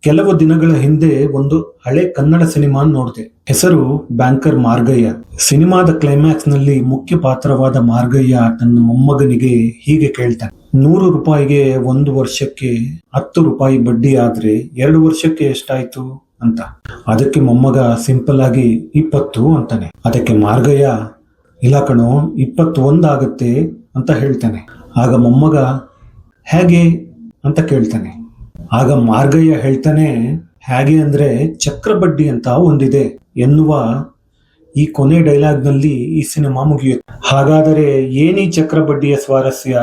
ಕೆಲವು ದಿನಗಳ ಹಿಂದೆ ಒಂದು ಹಳೆ ಕನ್ನಡ ಸಿನಿಮಾ ನೋಡಿದೆ. ಹೆಸರು ಬ್ಯಾಂಕರ್ ಮಾರ್ಗಯ್ಯ. ಸಿನಿಮಾದ ಕ್ಲೈಮ್ಯಾಕ್ಸ್ ನಲ್ಲಿ ಮುಖ್ಯ ಪಾತ್ರವಾದ ಮಾರ್ಗಯ್ಯ ತನ್ನ ಮೊಮ್ಮಗನಿಗೆ ಹೀಗೆ ಕೇಳ್ತಾನೆ, 100 ರೂಪಾಯಿಗೆ 1 ವರ್ಷಕ್ಕೆ 10 ರೂಪಾಯಿ ಬಡ್ಡಿ ಆದ್ರೆ 2 ವರ್ಷಕ್ಕೆ ಎಷ್ಟಾಯ್ತು ಅಂತ. ಅದಕ್ಕೆ ಮೊಮ್ಮಗ ಸಿಂಪಲ್ ಆಗಿ 20 ಅಂತಾನೆ. ಅದಕ್ಕೆ ಮಾರ್ಗಯ್ಯ, ಇಲ್ಲ ಕಣೋ 21 ಆಗುತ್ತೆ ಅಂತ ಹೇಳ್ತಾನೆ. ಆಗ ಮೊಮ್ಮಗ ಹೇಗೆ ಅಂತ ಕೇಳ್ತಾನೆ. ಆಗ ಮಾರ್ಗಯ್ಯ ಹೇಳ್ತಾನೆ, ಹೇಗೆ ಅಂದ್ರೆ ಚಕ್ರ ಬಡ್ಡಿ ಅಂತ ಒಂದಿದೆ ಎನ್ನುವ ಈ ಕೊನೆ ಡೈಲಾಗ್ ನಲ್ಲಿ ಈ ಸಿನಿಮಾ ಮುಗಿಯುತ್ತೆ. ಹಾಗಾದರೆ ಏನೀ ಚಕ್ರ ಬಡ್ಡಿಯ ಸ್ವಾರಸ್ಯ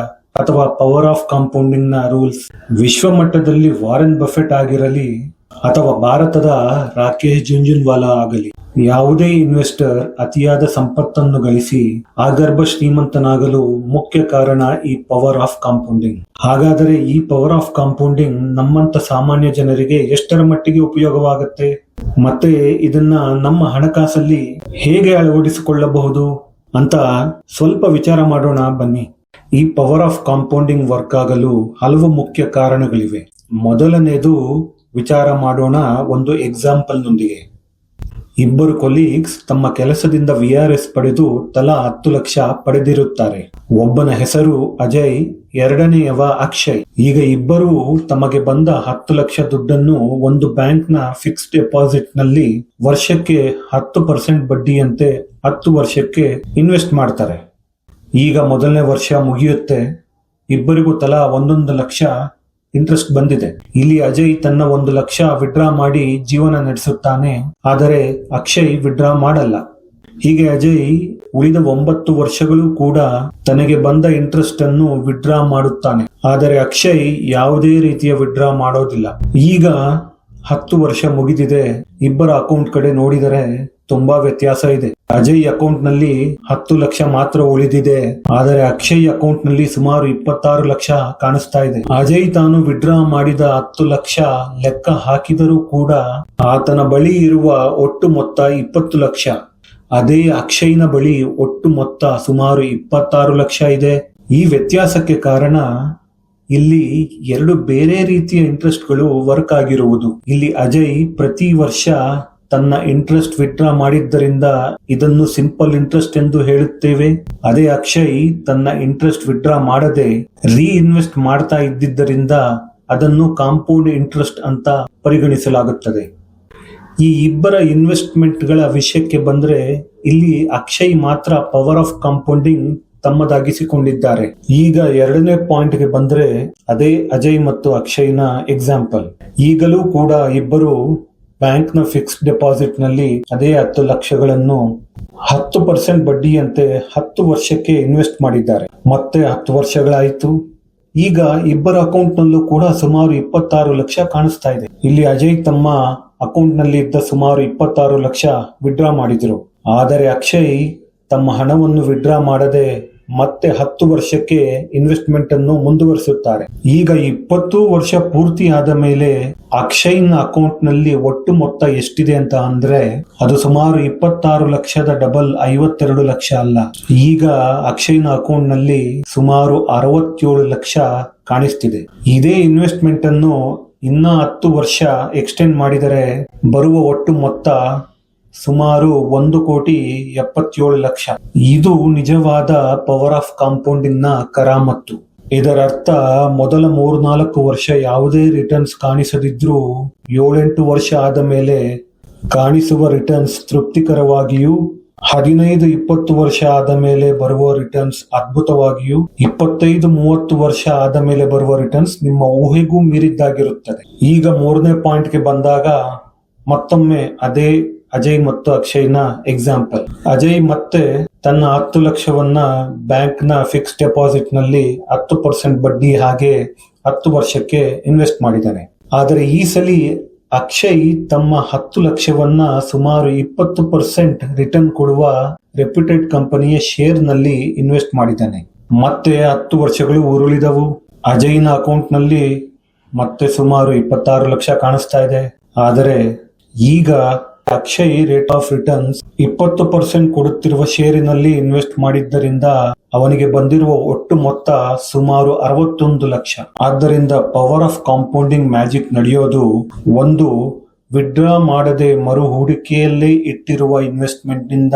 ಅಥವಾ ಪವರ್ ಆಫ್ ಕಾಂಪೌಂಡಿಂಗ್ ನ ರೂಲ್ಸ್? ವಿಶ್ವ ಮಟ್ಟದಲ್ಲಿ ವಾರೆನ್ ಬಫೆಟ್ ಆಗಿರಲಿ ಅಥವಾ ಭಾರತದ ರಾಕೇಶ್ ಜುಂಜುನ್ವಾಲಾ ಆಗಲಿ, ಯಾವುದೇ ಇನ್ವೆಸ್ಟರ್ ಅತಿಯಾದ ಸಂಪತ್ತನ್ನು ಗಳಿಸಿ ಆಗರ್ಭ ಶ್ರೀಮಂತನಾಗಲು ಮುಖ್ಯ ಕಾರಣ ಈ ಪವರ್ ಆಫ್ ಕಾಂಪೌಂಡಿಂಗ್. ಹಾಗಾದರೆ ಈ ಪವರ್ ಆಫ್ ಕಾಂಪೌಂಡಿಂಗ್ ನಮ್ಮಂತ ಸಾಮಾನ್ಯ ಜನರಿಗೆ ಎಷ್ಟರ ಮಟ್ಟಿಗೆ ಉಪಯೋಗವಾಗುತ್ತೆ, ಮತ್ತೆ ಇದನ್ನ ನಮ್ಮ ಹಣಕಾಸಲ್ಲಿ ಹೇಗೆ ಅಳವಡಿಸಿಕೊಳ್ಳಬಹುದು ಅಂತ ಸ್ವಲ್ಪ ವಿಚಾರ ಮಾಡೋಣ ಬನ್ನಿ. ಈ ಪವರ್ ಆಫ್ ಕಾಂಪೌಂಡಿಂಗ್ ವರ್ಕ್ ಆಗಲು ಹಲವು ಮುಖ್ಯ ಕಾರಣಗಳಿವೆ. ಮೊದಲನೇದು ವಿಚಾರ ಮಾಡೋಣ ಒಂದು ಎಕ್ಸಾಂಪಲ್ ನೊಂದಿಗೆ. ಇಬ್ಬರು ಕೊಲೀಗ್ಸ್ ತಮ್ಮ ಕೆಲಸದಿಂದ VRS ಪಡೆದು ತಲಾ 10 ಲಕ್ಷ ಪಡೆದಿರುತ್ತಾರೆ. ಒಬ್ಬನ ಹೆಸರು ಅಜಯ್, ಎರಡನೆಯವ ಅಕ್ಷಯ್. ಈಗ ಇಬ್ಬರೂ ತಮಗೆ ಬಂದ 10 ಲಕ್ಷ ದುಡ್ಡನ್ನು ಒಂದು ಬ್ಯಾಂಕ್ ನ ಫಿಕ್ಸ್ಡ್ ಡೆಪಾಸಿಟ್ ನಲ್ಲಿ ವರ್ಷಕ್ಕೆ 10% ಬಡ್ಡಿಯಂತೆ 10 ವರ್ಷಕ್ಕೆ ಇನ್ವೆಸ್ಟ್ ಮಾಡ್ತಾರೆ. ಈಗ ಮೊದಲನೇ ವರ್ಷ ಮುಗಿಯುತ್ತೆ. ಇಬ್ಬರಿಗೂ ತಲಾ 1 ಲಕ್ಷ ಇಂಟ್ರೆಸ್ಟ್ ಬಂದಿದೆ. ಇಲ್ಲಿ ಅಜಯ್ ತನ್ನ 1 ಲಕ್ಷ ವಿಡ್ರಾ ಮಾಡಿ ಜೀವನ ನಡೆಸುತ್ತಾನೆ, ಆದರೆ ಅಕ್ಷಯ್ ವಿಡ್ರಾ ಮಾಡಲ್ಲ. ಹೀಗೆ ಅಜಯ್ ಉಳಿದ 9 ವರ್ಷಗಳು ಕೂಡ ತನಗೆ ಬಂದ ಇಂಟ್ರೆಸ್ಟ್ ಅನ್ನು ವಿಡ್ರಾ ಮಾಡುತ್ತಾನೆ, ಆದರೆ ಅಕ್ಷಯ್ ಯಾವುದೇ ರೀತಿಯ ವಿಡ್ರಾ ಮಾಡೋದಿಲ್ಲ. ಈಗ 10 ವರ್ಷ ಮುಗಿದಿದೆ. ಇಬ್ಬರ ಅಕೌಂಟ್ ಕಡೆ ನೋಡಿದರೆ ತುಂಬಾ ವ್ಯತ್ಯಾಸ ಇದೆ. ಅಜಯ್ ಅಕೌಂಟ್ ನಲ್ಲಿ 10 ಲಕ್ಷ ಮಾತ್ರ ಉಳಿದಿದೆ, ಆದರೆ ಅಕ್ಷಯ್ ಅಕೌಂಟ್ ನಲ್ಲಿ ಸುಮಾರು 26 ಲಕ್ಷ ಕಾಣಿಸ್ತಾ ಇದೆ. ಅಜಯ್ ತಾನು ವಿಡ್ರಾ ಮಾಡಿದ 10 ಲಕ್ಷ ಲೆಕ್ಕ ಹಾಕಿದರೂ ಕೂಡ ಆತನ ಬಳಿ ಇರುವ ಒಟ್ಟು ಮೊತ್ತ 20 ಲಕ್ಷ. ಅದೇ ಅಕ್ಷಯ್ನ ಬಳಿ ಒಟ್ಟು ಮೊತ್ತ ಸುಮಾರು 26 ಲಕ್ಷ ಇದೆ. ಈ ವ್ಯತ್ಯಾಸಕ್ಕೆ ಕಾರಣ ಇಲ್ಲಿ 2 ಬೇರೆ ರೀತಿಯ ಇಂಟ್ರೆಸ್ಟ್ಗಳು ವರ್ಕ್ ಆಗಿರುವುದು. ಇಲ್ಲಿ ಅಜಯ್ ಪ್ರತಿ ವರ್ಷ ತನ್ನ ಇಂಟ್ರೆಸ್ಟ್ ವಿಡ್ರಾ ಮಾಡಿದ್ದರಿಂದ ಇದನ್ನು ಸಿಂಪಲ್ ಇಂಟ್ರೆಸ್ಟ್ ಎಂದು ಹೇಳುತ್ತೇವೆ. ಅದೇ ಅಕ್ಷಯ್ ತನ್ನ ಇಂಟ್ರೆಸ್ಟ್ ವಿಡ್ರಾ ಮಾಡದೆ ರೀಇನ್ವೆಸ್ಟ್ ಮಾಡ್ತಾ ಇದ್ದಿದ್ದರಿಂದ ಅದನ್ನು ಕಾಂಪೌಂಡ್ ಇಂಟ್ರೆಸ್ಟ್ ಅಂತ ಪರಿಗಣಿಸಲಾಗುತ್ತದೆ. ಈ ಇಬ್ಬರ ಇನ್ವೆಸ್ಟ್ಮೆಂಟ್ ಗಳ ವಿಷಯಕ್ಕೆ ಬಂದ್ರೆ ಇಲ್ಲಿ ಅಕ್ಷಯ್ ಮಾತ್ರ ಪವರ್ ಆಫ್ ಕಾಂಪೌಂಡಿಂಗ್ ತಮ್ಮದಾಗಿಸಿಕೊಂಡಿದ್ದಾರೆ. ಈಗ ಎರಡನೇ ಪಾಯಿಂಟ್ಗೆ ಬಂದ್ರೆ ಅದೇ ಅಜಯ್ ಮತ್ತು ಅಕ್ಷಯ್ನ ಎಕ್ಸಾಂಪಲ್. ಈಗಲೂ ಕೂಡ ಇಬ್ಬರು ಬ್ಯಾಂಕ್ ನ ಫಿಕ್ಸ್ಡ್ ಡೆಪಾಸಿಟ್ ನಲ್ಲಿ ಅದೇ 10 ಲಕ್ಷಗಳನ್ನು 10% ಬಡ್ಡಿಯಂತೆ 10 ವರ್ಷಕ್ಕೆ ಇನ್ವೆಸ್ಟ್ ಮಾಡಿದ್ದಾರೆ. ಮತ್ತೆ 10 ವರ್ಷಗಳಾಯಿತು. ಈಗ ಇಬ್ಬರ ಅಕೌಂಟ್ ನಲ್ಲೂ ಕೂಡ ಸುಮಾರು 26 ಲಕ್ಷ ಕಾಣಿಸ್ತಾ ಇದೆ. ಇಲ್ಲಿ ಅಜಯ್ ತಮ್ಮ ಅಕೌಂಟ್ ನಲ್ಲಿ ಇದ್ದ ಸುಮಾರು 26 ಲಕ್ಷ ವಿಡ್ರಾ ಮಾಡಿದ್ರು, ಆದರೆ ಅಕ್ಷಯ್ ತಮ್ಮ ಹಣವನ್ನು ವಿಡ್ರಾ ಮಾಡದೆ ಮತ್ತೆ 10 ವರ್ಷಕ್ಕೆ ಇನ್ವೆಸ್ಟ್ಮೆಂಟ್ ಅನ್ನು ಮುಂದುವರಿಸುತ್ತಾರೆ. ಈಗ 20 ವರ್ಷ ಪೂರ್ತಿ ಆದ ಮೇಲೆ ಅಕ್ಷಯ್ನ ಅಕೌಂಟ್ ನಲ್ಲಿ ಒಟ್ಟು ಮೊತ್ತ ಎಷ್ಟಿದೆ ಅಂತ ಅಂದ್ರೆ ಅದು ಸುಮಾರು 26 ಲಕ್ಷದ ಡಬಲ್ 52 ಲಕ್ಷ ಅಲ್ಲ. ಈಗ ಅಕ್ಷಯ್ನ ಅಕೌಂಟ್ ನಲ್ಲಿ ಸುಮಾರು 67 ಲಕ್ಷ ಕಾಣಿಸ್ತಿದೆ. ಇದೇ ಇನ್ವೆಸ್ಟ್ಮೆಂಟ್ ಅನ್ನು ಇನ್ನ 10 ವರ್ಷ ಎಕ್ಸ್ಟೆಂಡ್ ಮಾಡಿದರೆ ಬರುವ ಒಟ್ಟು ಮೊತ್ತ ಸುಮಾರು 1,77 ಲಕ್ಷ. ಇದು ನಿಜವಾದ ಪವರ್ ಆಫ್ ಕಾಂಪೌಂಡಿಂಗ್ ನ ಕರಾಮತ್ತು. ಇದರರ್ಥ ಮೊದಲ 3-4 ವರ್ಷ ಯಾವುದೇ ರಿಟರ್ನ್ಸ್ ಕಾಣಿಸದಿದ್ರೂ 7-8 ವರ್ಷ ಆದ ಮೇಲೆ ಕಾಣಿಸುವ ರಿಟರ್ನ್ಸ್ ತೃಪ್ತಿಕರವಾಗಿಯೂ, 15-20 ವರ್ಷ ಆದ ಮೇಲೆ ಬರುವ ರಿಟರ್ನ್ಸ್ ಅದ್ಭುತವಾಗಿಯೂ, 25-30 ವರ್ಷ ಆದ ಮೇಲೆ ಬರುವ ರಿಟರ್ನ್ಸ್ ನಿಮ್ಮ ಊಹೆಗೂ ಮೀರಿದ್ದಾಗಿರುತ್ತದೆ. ಈಗ 3ನೇ ಪಾಯಿಂಟ್ಗೆ ಬಂದಾಗ ಮತ್ತೊಮ್ಮೆ ಅದೇ ಅಜಯ್ ಮತ್ತು ಅಕ್ಷಯ್ನ ಎಕ್ಸಾಂಪಲ್. ಅಜಯ್ ಮತ್ತೆ ತನ್ನ 10 ಲಕ್ಷವನ್ನ ಬ್ಯಾಂಕ್ ನ ಫಿಕ್ಸ್ಡ್ ಡೆಪಾಸಿಟ್ ನಲ್ಲಿ 10% ಬಡ್ಡಿ ಹಾಗೆ 10 ವರ್ಷಕ್ಕೆ ಇನ್ವೆಸ್ಟ್ ಮಾಡಿದ್ದಾನೆ. ಆದರೆ ಈ ಸಲಿ ಅಕ್ಷಯ್ ತಮ್ಮ 10 ಲಕ್ಷವನ್ನ ಸುಮಾರು 20% ರಿಟರ್ನ್ ಕೊಡುವ ರೆಪ್ಯೂಟೆಡ್ ಕಂಪನಿಯ ಶೇರ್ ನಲ್ಲಿ ಇನ್ವೆಸ್ಟ್ ಮಾಡಿದ್ದಾನೆ. ಮತ್ತೆ 10 ವರ್ಷಗಳು ಉರುಳಿದವು. ಅಜಯ್ನ ಅಕೌಂಟ್ ನಲ್ಲಿ ಮತ್ತೆ ಸುಮಾರು 26 ಲಕ್ಷ ಕಾಣಿಸ್ತಾ ಇದೆ. ಆದರೆ ಈಗ ಅಕ್ಷಯ್ ರೇಟ್ ಆಫ್ ರಿಟರ್ನ್ಸ್ 20% ಕೊಡುತ್ತಿರುವ ಷೇರಿನಲ್ಲಿ ಇನ್ವೆಸ್ಟ್ ಮಾಡಿದ್ದರಿಂದ ಅವನಿಗೆ ಬಂದಿರುವ ಒಟ್ಟು ಮೊತ್ತ ಸುಮಾರು 61 ಲಕ್ಷ. ಆದ್ದರಿಂದ ಪವರ್ ಆಫ್ ಕಾಂಪೌಂಡಿಂಗ್ ಮ್ಯಾಜಿಕ್ ನಡೆಯೋದು ಒಂದು, ವಿಡ್ರಾ ಮಾಡದೆ ಮರು ಹೂಡಿಕೆಯಲ್ಲೇ ಇಟ್ಟಿರುವ ಇನ್ವೆಸ್ಟ್ಮೆಂಟ್ ನಿಂದ.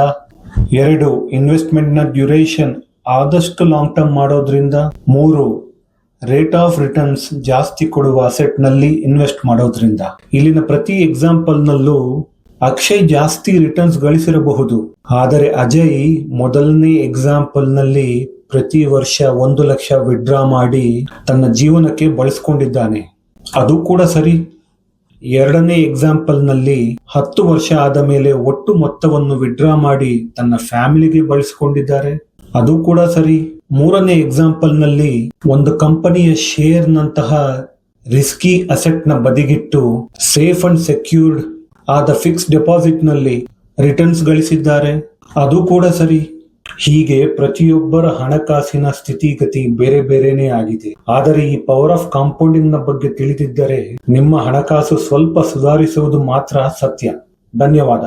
2, ಇನ್ವೆಸ್ಟ್ಮೆಂಟ್ ನ ಡ್ಯೂರೇಷನ್ ಆದಷ್ಟು ಲಾಂಗ್ ಟರ್ಮ್ ಮಾಡೋದ್ರಿಂದ. 3, ರೇಟ್ ಆಫ್ ರಿಟರ್ನ್ಸ್ ಜಾಸ್ತಿ ಕೊಡುವ ಅಸೆಟ್ ನಲ್ಲಿ ಇನ್ವೆಸ್ಟ್ ಮಾಡೋದ್ರಿಂದ. ಇಲ್ಲಿನ ಪ್ರತಿ ಎಕ್ಸಾಂಪಲ್ ನಲ್ಲೂ ಅಕ್ಷಯ್ ಜಾಸ್ತಿ ರಿಟರ್ನ್ಸ್ ಗಳಿಸಿರಬಹುದು, ಆದರೆ ಅಜಯ್ ಮೊದಲನೇ ಎಕ್ಸಾಂಪಲ್ ನಲ್ಲಿ ಪ್ರತಿ ವರ್ಷ 1 ಲಕ್ಷ ವಿಡ್ರಾ ಮಾಡಿ ತನ್ನ ಜೀವನಕ್ಕೆ ಬಳಸಿಕೊಂಡಿದ್ದಾನೆ. ಅದು ಕೂಡ ಸರಿ. ಎರಡನೇ ಎಕ್ಸಾಂಪಲ್ ನಲ್ಲಿ 10 ವರ್ಷ ಆದ ಮೇಲೆ ಒಟ್ಟು ಮೊತ್ತವನ್ನು ವಿಡ್ರಾ ಮಾಡಿ ತನ್ನ ಫ್ಯಾಮಿಲಿಗೆ ಬಳಸಿಕೊಂಡಿದ್ದಾರೆ. ಅದು ಕೂಡ ಸರಿ. ಮೂರನೇ ಎಕ್ಸಾಂಪಲ್ ನಲ್ಲಿ ಒಂದು ಕಂಪನಿಯ ಶೇರ್ ನಂತಹ ರಿಸ್ಕಿ ಅಸೆಟ್ ನ ಬದಿಗಿಟ್ಟು ಸೇಫ್ ಅಂಡ್ ಸೆಕ್ಯೂರ್ಡ್ ಆದ ಫಿಕ್ಸ್ ಡೆಪಾಸಿಟ್ ನಲ್ಲಿ ರಿಟರ್ನ್ಸ್ ಗಳಿಸಿದ್ದಾರೆ. ಅದು ಕೂಡ ಸರಿ. ಹೀಗೆ ಪ್ರತಿಯೊಬ್ಬರ ಹಣಕಾಸಿನ ಸ್ಥಿತಿಗತಿ ಬೇರೆ ಬೇರೆನೇ ಆಗಿದೆ. ಆದರೆ ಈ ಪವರ್ ಆಫ್ ಕಾಂಪೌಂಡಿಂಗ್ ನ ಬಗ್ಗೆ ತಿಳಿದಿದ್ದರೆ ನಿಮ್ಮ ಹಣಕಾಸು ಸ್ವಲ್ಪ ಸುಧಾರಿಸುವುದು ಮಾತ್ರ ಸತ್ಯ. ಧನ್ಯವಾದ.